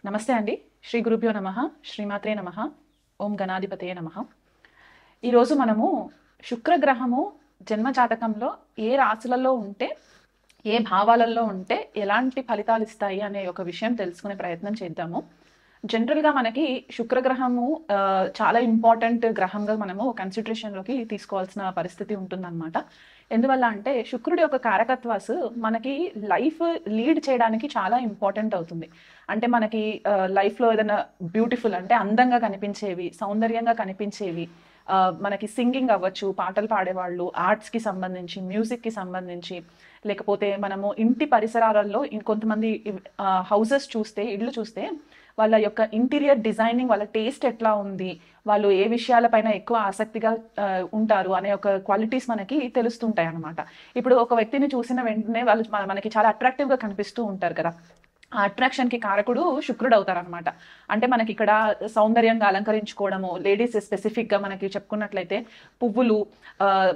నమస్తే అండి. శ్రీ గురుభ్యో నమః. శ్రీమాత్రే నమః. ఓం గణాధిపతయే నమః. ఈరోజు మనము శుక్రగ్రహము జన్మ జాతకంలో ఏ రాశులలో ఉంటే, ఏ భావాలలో ఉంటే ఎలాంటి ఫలితాలు ఇస్తాయి అనే ఒక విషయం తెలుసుకునే ప్రయత్నం చేద్దాము. జనరల్గా మనకి శుక్రగ్రహము చాలా ఇంపార్టెంట్ గ్రహంగా మనము కన్సిడరేషన్లోకి తీసుకోవాల్సిన పరిస్థితి ఉంటుందన్నమాట. ఎందువల్ల అంటే శుక్రుడి యొక్క కారకత్వాస్ మనకి లైఫ్ లీడ్ చేయడానికి చాలా ఇంపార్టెంట్ అవుతుంది. అంటే మనకి లైఫ్లో ఏదైనా బ్యూటిఫుల్ అంటే అందంగా కనిపించేవి, సౌందర్యంగా కనిపించేవి, మనకి సింగింగ్ అవ్వచ్చు, పాటలు పాడేవాళ్ళు, ఆర్ట్స్కి సంబంధించి, మ్యూజిక్కి సంబంధించి, లేకపోతే మనము ఇంటి పరిసరాలలో ఇంకొంతమంది హౌసెస్ చూస్తే, ఇళ్ళు చూస్తే వాళ్ళ యొక్క ఇంటీరియర్ డిజైనింగ్, వాళ్ళ టేస్ట్ ఎట్లా ఉంది, వాళ్ళు ఏ విషయాలపైన ఎక్కువ ఆసక్తిగా ఉంటారు అనే ఒక క్వాలిటీస్ మనకి తెలుస్తుంటాయి అన్నమాట. ఇప్పుడు ఒక వ్యక్తిని చూసిన వెంటనే వాళ్ళు మనకి చాలా అట్రాక్టివ్గా కనిపిస్తూ ఉంటారు కదా. ఆ అట్రాక్షన్కి కారకుడు శుక్రుడు అవుతారనమాట. అంటే మనకి ఇక్కడ సౌందర్యంగా అలంకరించుకోవడము, లేడీస్ స్పెసిఫిక్గా మనకి చెప్పుకున్నట్లయితే పువ్వులు,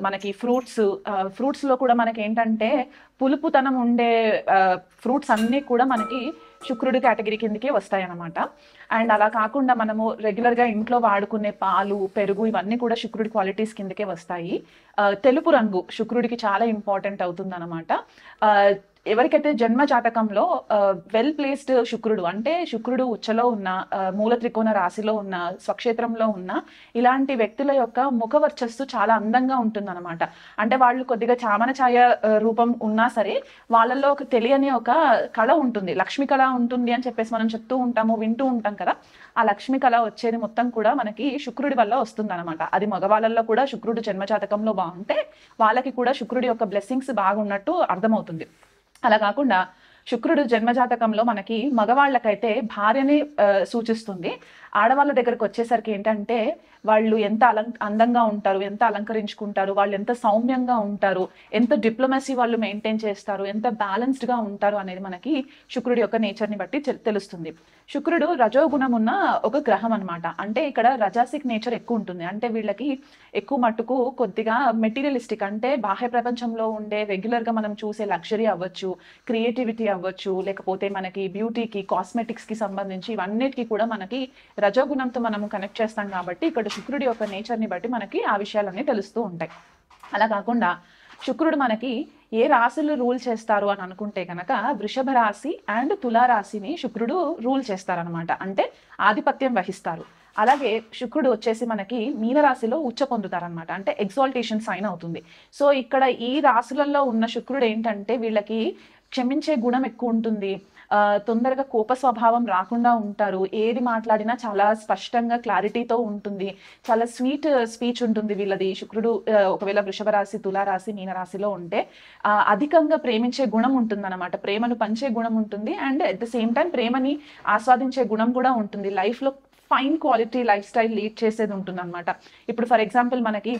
మనకి ఫ్రూట్స్లో కూడా మనకి ఏంటంటే పులుపుతనం ఉండే ఫ్రూట్స్ అన్నీ కూడా మనకి శుక్రుడి కేటగిరీ కిందకి వస్తాయి అన్నమాట. అండ్ అలా కాకుండా మనము రెగ్యులర్గా ఇంట్లో వాడుకునే పాలు, పెరుగు ఇవన్నీ కూడా శుక్రుడి క్వాలిటీస్ కిందకే వస్తాయి. తెలుపు రంగు శుక్రుడికి చాలా ఇంపార్టెంట్ అవుతుంది అనమాట. ఎవరికైతే జన్మ జాతకంలో వెల్ ప్లేస్డ్ శుక్రుడు అంటే శుక్రుడు ఉచ్చలో ఉన్న, మూల త్రికోణ రాశిలో ఉన్న, స్వక్షేత్రంలో ఉన్న ఇలాంటి వ్యక్తుల యొక్క ముఖ వర్చస్సు చాలా అందంగా ఉంటుందన్నమాట. అంటే వాళ్ళు కొద్దిగా చామన ఛాయ రూపం ఉన్నా సరే వాళ్ళల్లో ఒక తెలియని ఒక కళ ఉంటుంది, లక్ష్మి కళ ఉంటుంది అని చెప్పేసి మనం చెప్తూ ఉంటాము, వింటూ ఉంటాం కదా. ఆ లక్ష్మి కళ వచ్చేది మొత్తం కూడా మనకి శుక్రుడి వల్ల వస్తుంది అనమాట. అది మగవాళ్ళల్లో కూడా శుక్రుడు జన్మజాతకంలో బాగుంటే వాళ్ళకి కూడా శుక్రుడి యొక్క బ్లెస్సింగ్స్ బాగున్నట్టు అర్థమవుతుంది. అలా కాకుండా శుక్రుడు జన్మజాతకంలో మనకి మగవాళ్ళకైతే భార్యని సూచిస్తుంది. ఆడవాళ్ళ దగ్గరకు వచ్చేసరికి ఏంటంటే వాళ్ళు ఎంత అందంగా ఉంటారు, ఎంత అలంకరించుకుంటారు, వాళ్ళు ఎంత సౌమ్యంగా ఉంటారు, ఎంత డిప్లొమసీ వాళ్ళు మెయింటైన్ చేస్తారు, ఎంత బ్యాలెన్స్డ్గా ఉంటారు అనేది మనకి శుక్రుడి యొక్క నేచర్ని బట్టి తెలుస్తుంది. శుక్రుడు రజోగుణం ఉన్న ఒక గ్రహం అనమాట. అంటే ఇక్కడ రజాసిక్ నేచర్ ఎక్కువ ఉంటుంది. అంటే వీళ్ళకి ఎక్కువ మట్టుకు కొద్దిగా మెటీరియలిస్టిక్, అంటే బాహ్య ప్రపంచంలో ఉండే రెగ్యులర్గా మనం చూసే లగ్జరీ అవ్వచ్చు, క్రియేటివిటీ అవ్వచ్చు, లేకపోతే మనకి బ్యూటీకి, కాస్మెటిక్స్కి సంబంధించి ఇవన్నిటికీ కూడా మనకి రజోగుణంతో మనము కనెక్ట్ చేస్తాం కాబట్టి ఇక్కడ శుక్రుడి యొక్క నేచర్ని బట్టి మనకి ఆ విషయాలన్నీ తెలుస్తూ ఉంటాయి. అలా కాకుండా శుక్రుడు మనకి ఏ రాశులు రూల్ చేస్తారు అని అనుకుంటే కనుక వృషభ రాశి అండ్ తులారాశిని శుక్రుడు రూల్ చేస్తారనమాట, అంటే ఆధిపత్యం వహిస్తారు. అలాగే శుక్రుడు వచ్చేసి మనకి మీనరాశిలో ఉచ్చ పొందుతారనమాట, అంటే ఎగ్జాల్టేషన్ సైన్ అవుతుంది. సో ఇక్కడ ఈ రాశులలో ఉన్న శుక్రుడు ఏంటంటే వీళ్ళకి క్షమించే గుణం ఎక్కువ ఉంటుంది, తొందరగా కోప స్వభావం రాకుండా ఉంటారు, ఏది మాట్లాడినా చాలా స్పష్టంగా క్లారిటీతో ఉంటుంది, చాలా స్వీట్ స్పీచ్ ఉంటుంది వీళ్ళది. శుక్రుడు ఒకవేళ వృషభ రాశి, తులారాశి, మీనరాశిలో ఉంటే అధికంగా ప్రేమించే గుణం ఉంటుంది అనమాట, ప్రేమను పంచే గుణం ఉంటుంది. And at the same time ప్రేమని ఆస్వాదించే గుణం కూడా ఉంటుంది. లైఫ్లో fine quality life style lead చేసేది ఉంటుంది అనమాట. ఇప్పుడు ఫర్ ఎగ్జాంపుల్ మనకి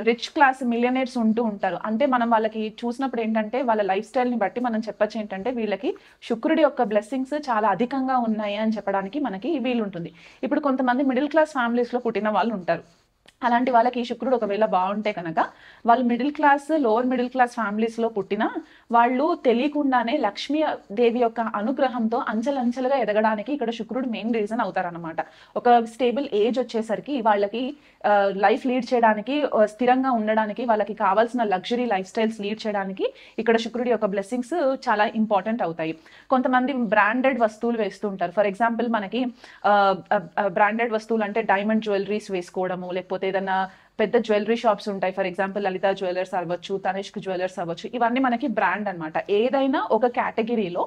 రిచ్ క్లాస్ మిలియనర్స్ ఉంటూ ఉంటారు. అంటే మనం వాళ్ళకి చూసినప్పుడు ఏంటంటే వాళ్ళ లైఫ్ స్టైల్ని బట్టి మనం చెప్పచ్చు ఏంటంటే వీళ్ళకి శుక్రుడి యొక్క బ్లెస్సింగ్స్ చాలా అధికంగా ఉన్నాయి అని చెప్పడానికి మనకి వీలుంటుంది. ఇప్పుడు కొంతమంది మిడిల్ క్లాస్ ఫ్యామిలీస్లో పుట్టిన వాళ్ళు ఉంటారు. అలాంటి వాళ్ళకి శుక్రుడు ఒకవేళ బాగుంటే కనుక వాళ్ళు middle class, lower middle class ఫ్యామిలీస్లో పుట్టినా వాళ్ళు తెలియకుండానే లక్ష్మీదేవి యొక్క అనుగ్రహంతో అంచెలంచెలుగా ఎదగడానికి ఇక్కడ శుక్రుడు మెయిన్ రీజన్ అవుతారనమాట. ఒక స్టేబుల్ ఏజ్ వచ్చేసరికి వాళ్ళకి లైఫ్ లీడ్ చేయడానికి, స్థిరంగా ఉండడానికి, వాళ్ళకి కావాల్సిన లగ్జరీ లైఫ్ స్టైల్స్ లీడ్ చేయడానికి ఇక్కడ శుక్రుడి యొక్క బ్లెస్సింగ్స్ చాలా ఇంపార్టెంట్ అవుతాయి. కొంతమంది బ్రాండెడ్ వస్తువులు వేస్తుంటారు. ఫర్ ఎగ్జాంపుల్ మనకి బ్రాండెడ్ వస్తువులు అంటే డైమండ్ జ్యువెలరీస్ వేసుకోవడము, లేకపోతే ఏదైనా పెద్ద జ్యువెలరీ షాప్స్ ఉంటాయి. ఫర్ ఎగ్జాంపుల్ లలిత జ్యువెలర్స్ అవ్వచ్చు, తనిష్క్ జ్యువెలర్స్ అవ్వచ్చు, ఇవన్నీ మనకి బ్రాండ్ అనమాట. ఏదైనా ఒక కేటగిరీలో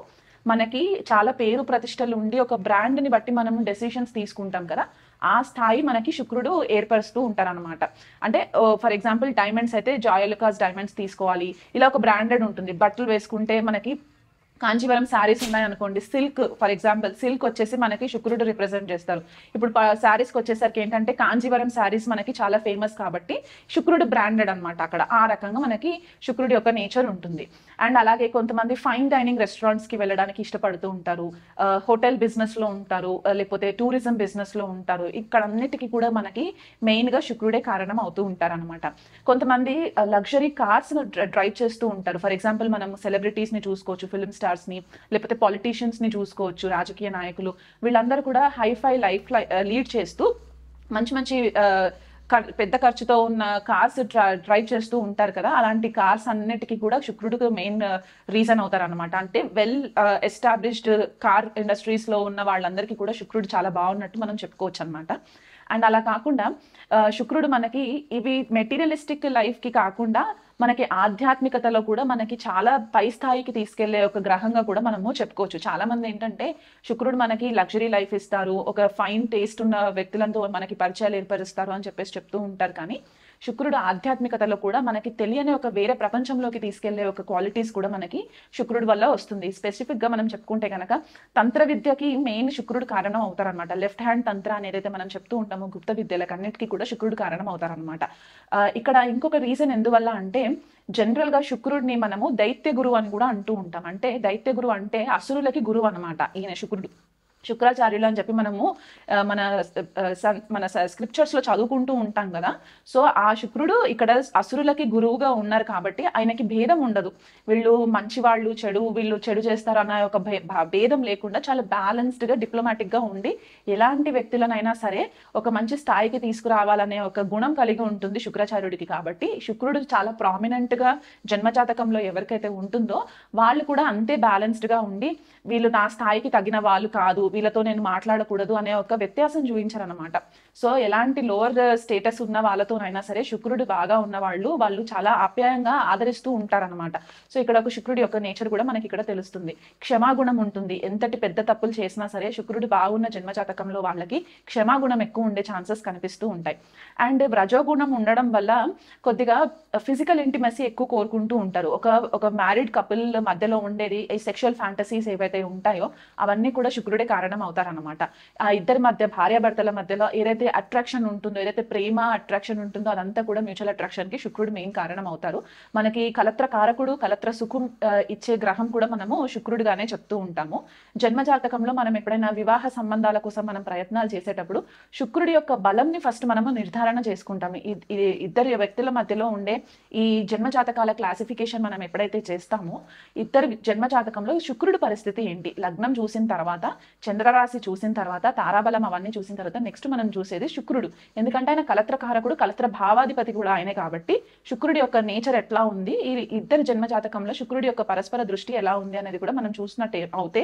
మనకి చాలా పేరు ప్రతిష్టలు ఉండి ఒక బ్రాండ్ని బట్టి మనం డెసిషన్స్ తీసుకుంటాం కదా, ఆ స్థాయి మనకి శుక్రుడు ఏర్పరుస్తూ ఉంటారనమాట. అంటే ఫర్ ఎగ్జాంపుల్ డైమండ్స్ అయితే జాయలుకాస్ డైమండ్స్ తీసుకోవాలి, ఇలా ఒక బ్రాండెడ్ ఉంటుంది. బట్టలు వేసుకుంటే మనకి కాంచీవరం శారీస్ ఉన్నాయనుకోండి, సిల్క్ ఫర్ ఎగ్జాంపుల్, సిల్క్ వచ్చేసి మనకి శుక్రుడు రిప్రజెంట్ చేస్తారు. ఇప్పుడు శారీస్కి వచ్చేసరికి ఏంటంటే కాంచీవరం శారీస్ మనకి చాలా ఫేమస్ కాబట్టి శుక్రుడు బ్రాండెడ్ అనమాట. అక్కడ ఆ రకంగా మనకి శుక్రుడి యొక్క నేచర్ ఉంటుంది. అండ్ అలాగే కొంతమంది ఫైన్ డైనింగ్ రెస్టారెంట్స్కి వెళ్ళడానికి ఇష్టపడుతూ ఉంటారు, హోటల్ బిజినెస్లో ఉంటారు, లేకపోతే టూరిజం బిజినెస్లో ఉంటారు. ఇక్కడ అన్నిటికీ కూడా మనకి మెయిన్గా శుక్రుడే కారణం అవుతూ ఉంటారనమాట. కొంతమంది లగ్జరీ కార్స్ డ్రైవ్ చేస్తూ ఉంటారు. ఫర్ ఎగ్జాంపుల్ మనం సెలబ్రిటీస్ని చూసుకోవచ్చు, ఫిల్మ్ స్టార్స్ ని, లేకపోతే పొలిటీషియన్స్ ని చూసుకోవచ్చు, రాజకీయ నాయకులు. వీళ్ళందరూ కూడా హైఫై లైఫ్ లీడ్ చేస్తూ మంచి మంచి పెద్ద ఖర్చుతో ఉన్న కార్స్ డ్రైవ్ చేస్తూ ఉంటారు కదా. అలాంటి కార్స్ అన్నిటికీ కూడా శుక్రుడు మెయిన్ రీజన్ అవుతారు అనమాట. అంటే వెల్ ఎస్టాబ్లిష్డ్ కార్ ఇండస్ట్రీస్ లో ఉన్న వాళ్ళందరికీ కూడా శుక్రుడు చాలా బాగున్నట్టు మనం చెప్పుకోవచ్చు అనమాట. అండ్ అలా కాకుండా శుక్రుడు మనకి ఇవి మెటీరియలిస్టిక్ లైఫ్ కి కాకుండా మనకి ఆధ్యాత్మికతలో కూడా మనకి చాలా పై స్థాయికి తీసుకెళ్లే ఒక గ్రహంగా కూడా మనము చెప్పుకోవచ్చు. చాలా మంది ఏంటంటే శుక్రుడు మనకి లగ్జరీ లైఫ్ ఇస్తారు, ఒక ఫైన్ టేస్ట్ ఉన్న వ్యక్తులతో మనకి పరిచయాలు ఏర్పరుస్తారు అని చెప్పేసి చెప్తూ ఉంటారు. కానీ శుక్రుడు ఆధ్యాత్మికతలో కూడా మనకి తెలియని ఒక వేరే ప్రపంచంలోకి తీసుకెళ్లే ఒక క్వాలిటీస్ కూడా మనకి శుక్రుడు వల్ల వస్తుంది. స్పెసిఫిక్ గా మనం చెప్పుకుంటే కనుక తంత్ర విద్యకి మెయిన్ శుక్రుడు కారణం అవుతారనమాట. లెఫ్ట్ హ్యాండ్ తంత్ర అని ఏదైతే మనం చెప్తూ ఉంటామో గుప్త విద్యలకు అన్నిటికీ కూడా శుక్రుడు కారణం అవుతారనమాట. ఇక్కడ ఇంకొక రీజన్ ఎందువల్ల అంటే జనరల్ గా శుక్రుడిని మనము దైత్య గురువు అని కూడా అంటూ ఉంటాం. అంటే దైత్య గురువు అంటే అసురులకి గురువు అనమాట ఈయన శుక్రుడు. శుక్రాచార్యులు అని చెప్పి మనము మన స్క్రిప్చర్స్ లో చదువుకుంటూ ఉంటాం కదా. సో ఆ శుక్రుడు ఇక్కడ అసురులకి గురువుగా ఉన్నారు కాబట్టి ఆయనకి భేదం ఉండదు. వీళ్ళు మంచి వాళ్ళు, వీళ్ళు చెడు చేస్తారు అన్న ఒక భేదం లేకుండా చాలా బ్యాలెన్స్డ్ గా డిప్లొమాటిక్ గా ఉండి ఎలాంటి వ్యక్తులనైనా సరే ఒక మంచి స్థాయికి తీసుకురావాలనే ఒక గుణం కలిగి ఉంటుంది శుక్రాచార్యుడికి. కాబట్టి శుక్రుడు చాలా ప్రామినెంట్ గా జన్మజాతకంలో ఎవరికైతే ఉంటుందో వాళ్ళు కూడా అంతే బ్యాలెన్స్డ్ గా ఉండి వీళ్ళు నా స్థాయికి తగిన వాళ్ళు కాదు, వీళ్ళతో నేను మాట్లాడకూడదు అనే ఒక వ్యత్యాసం చూపించారనమాట. సో ఎలాంటి లోవర్ స్టేటస్ ఉన్న వాళ్ళతోనైనా సరే శుక్రుడు బాగా ఉన్న వాళ్ళు చాలా ఆప్యాయంగా ఆదరిస్తూ ఉంటారనమాట. సో ఇక్కడ ఒక శుక్రుడి యొక్క నేచర్ కూడా మనకి ఇక్కడ తెలుస్తుంది. క్షమాగుణం ఉంటుంది. ఎంతటి పెద్ద తప్పులు చేసినా సరే శుక్రుడు బాగున్న జన్మజాతకంలో వాళ్ళకి క్షమాగుణం ఎక్కువ ఉండే ఛాన్సెస్ కనిపిస్తూ ఉంటాయి. అండ్ రజోగుణం ఉండడం వల్ల కొద్దిగా ఫిజికల్ ఇంటిమసీ ఎక్కువ కోరుకుంటూ ఉంటారు. ఒక మ్యారీడ్ కపుల్ మధ్యలో ఉండేది ఈ సెక్షువల్ ఫ్యాంటసీస్ ఏవైతే ఉంటాయో అవన్నీ కూడా శుక్రుడే కారణం అవుతారనమాట. ఆ ఇద్దరి మధ్య భార్యాభర్తల మధ్యలో ఏదైతే అట్రాక్షన్ ఉంటుందో, ఏదైతే ప్రేమ అట్రాక్షన్ ఉంటుందో అదంతా కూడా మ్యూచువల్ అట్రాక్షన్ కి శుక్రుడు మెయిన్ కారణం అవుతారు. మనకి కలత్ర కారకుడు, కలత్ర సుఖం ఇచ్చే గ్రహం కూడా మనము శుక్రుడుగానే చెప్తూ ఉంటాము. జన్మజాతకంలో మనం ఎప్పుడైనా వివాహ సంబంధాల కోసం మనం ప్రయత్నాలు చేసేటప్పుడు శుక్రుడి యొక్క బలంని ఫస్ట్ మనము నిర్ధారణ చేసుకుంటాము. ఇద్దరు వ్యక్తుల మధ్యలో ఉండే ఈ జన్మజాతకాల క్లాసిఫికేషన్ మనం ఎప్పుడైతే చేస్తామో ఇద్దరు జన్మజాతకంలో శుక్రుడి పరిస్థితి ఏంటి, లగ్నం చూసిన తర్వాత, చంద్రరాశి చూసిన తర్వాత, తారాబలం అవన్నీ చూసిన తర్వాత నెక్స్ట్ మనం చూసేది శుక్రుడు. ఎందుకంటే ఆయన కలత్రకారకుడు, కలత్ర భావాధిపతి కూడా ఆయనే. కాబట్టి శుక్రుడి యొక్క నేచర్ ఎట్లా ఉంది, ఈ ఇద్దరు జన్మ జాతకంలో శుక్రుడి యొక్క పరస్పర దృష్టి ఎలా ఉంది అనేది కూడా మనం చూసినట్టే అవుతే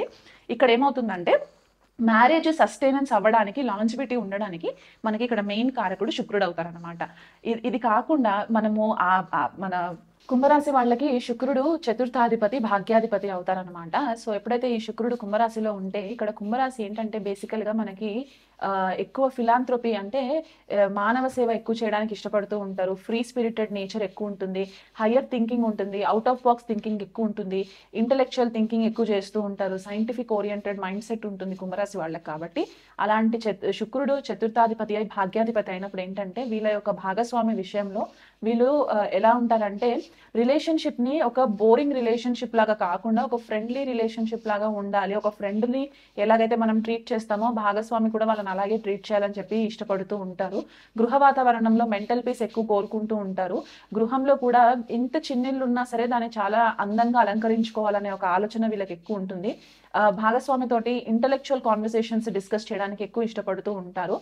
ఇక్కడ ఏమవుతుందంటే మ్యారేజ్ సస్టైనెన్స్ అవ్వడానికి, లాంజివిటీ ఉండడానికి మనకి ఇక్కడ మెయిన్ కారకుడు శుక్రుడు అవుతారనమాట. ఇది కాకుండా మనము మన కుంభరాశి వాళ్ళకి శుక్రుడు చతుర్థాధిపతి, భాగ్యాధిపతి అవుతారనమాట. సో ఎప్పుడైతే ఈ శుక్రుడు కుంభరాశిలో ఉంటే ఇక్కడ కుంభరాశి ఏంటంటే బేసికల్ గా మనకి ఎక్కువ ఫిలాంథ్రోపీ అంటే మానవ సేవ ఎక్కువ చేయడానికి ఇష్టపడుతూ ఉంటారు. ఫ్రీ స్పిరిటెడ్ నేచర్ ఎక్కువ ఉంటుంది, హయ్యర్ థింకింగ్ ఉంటుంది, అవుట్ ఆఫ్ బాక్స్ థింకింగ్ ఎక్కువ ఉంటుంది, ఇంటెలెక్చువల్ థింకింగ్ ఎక్కువ చేస్తూ ఉంటారు, సైంటిఫిక్ ఓరియంటెడ్ మైండ్ సెట్ ఉంటుంది కుంభరాశి వాళ్ళకి. కాబట్టి అలాంటి శుక్రుడు చతుర్థాధిపతి అయి భాగ్యాధిపతి అయినప్పుడు ఏంటంటే వీళ్ళ యొక్క భాగస్వామి విషయంలో వీళ్ళు ఎలా ఉంటారంటే రిలేషన్షిప్ ని ఒక బోరింగ్ రిలేషన్షిప్ లాగా కాకుండా ఒక ఫ్రెండ్లీ రిలేషన్షిప్ లాగా ఉండాలి. ఒక ఫ్రెండ్ ని ఎలాగైతే మనం ట్రీట్ చేస్తామో భాగస్వామి కూడా వాళ్ళని అలాగే ట్రీట్ చేయాలని చెప్పి ఇష్టపడుతూ ఉంటారు. గృహ వాతావరణంలో మెంటల్ పీస్ ఎక్కువ కోరుకుంటూ ఉంటారు. గృహంలో కూడా ఇంత చిన్నిళ్ళు ఉన్నా సరే దాన్ని చాలా అందంగా అలంకరించుకోవాలనే ఒక ఆలోచన వీళ్ళకి ఎక్కువ ఉంటుంది. భాగస్వామితోటి ఇంటెలెక్చువల్ కాన్వర్సేషన్స్ డిస్కస్ చేయడానికి ఎక్కువ ఇష్టపడుతూ ఉంటారు.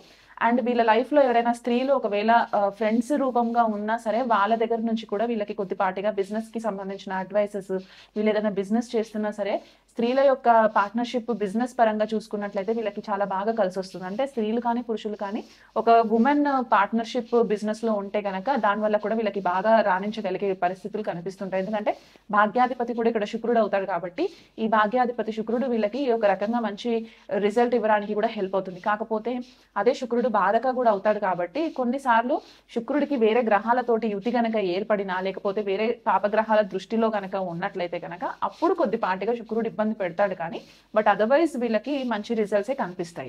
అండ్ వీళ్ళ లైఫ్ లో ఎవరైనా స్త్రీలు ఒకవేళ ఫ్రెండ్స్ రూపంగా ఉన్నా సరే వాళ్ళ దగ్గర నుంచి కూడా వీళ్ళకి కొద్దిపాటిగా బిజినెస్ కి సంబంధించిన అడ్వైసెస్, వీళ్ళు ఏదైనా బిజినెస్ చేస్తున్నా సరే స్త్రీల యొక్క పార్ట్నర్షిప్ బిజినెస్ పరంగా చూసుకున్నట్లయితే వీళ్ళకి చాలా బాగా కలిసి వస్తుంది. అంటే స్త్రీలు కానీ పురుషులు కానీ ఒక ఉమెన్ పార్ట్నర్షిప్ బిజినెస్ లో ఉంటే కనుక దానివల్ల కూడా వీళ్ళకి బాగా రాణించగలిగే పరిస్థితులు కనిపిస్తుంటాయి. ఎందుకంటే భాగ్యాధిపతి కూడా ఇక్కడ శుక్రుడు అవుతాడు కాబట్టి ఈ భాగ్యాధిపతి శుక్రుడు వీళ్ళకి ఒక రకంగా మంచి రిజల్ట్ ఇవ్వడానికి కూడా హెల్ప్ అవుతుంది. కాకపోతే అదే శుక్రుడు బాధక కూడా అవుతాడు కాబట్టి కొన్నిసార్లు శుక్రుడికి వేరే గ్రహాలతోటి యుతి గనక ఏర్పడినా లేకపోతే వేరే పాపగ్రహాల దృష్టిలో గనక ఉన్నట్లయితే కనుక అప్పుడు కొద్దిపాటిగా శుక్రుడు ఇబ్బంది పెడతాడు. కానీ బట్ అదర్వైజ్ వీళ్ళకి మంచి రిజల్ట్సే కనిపిస్తాయి.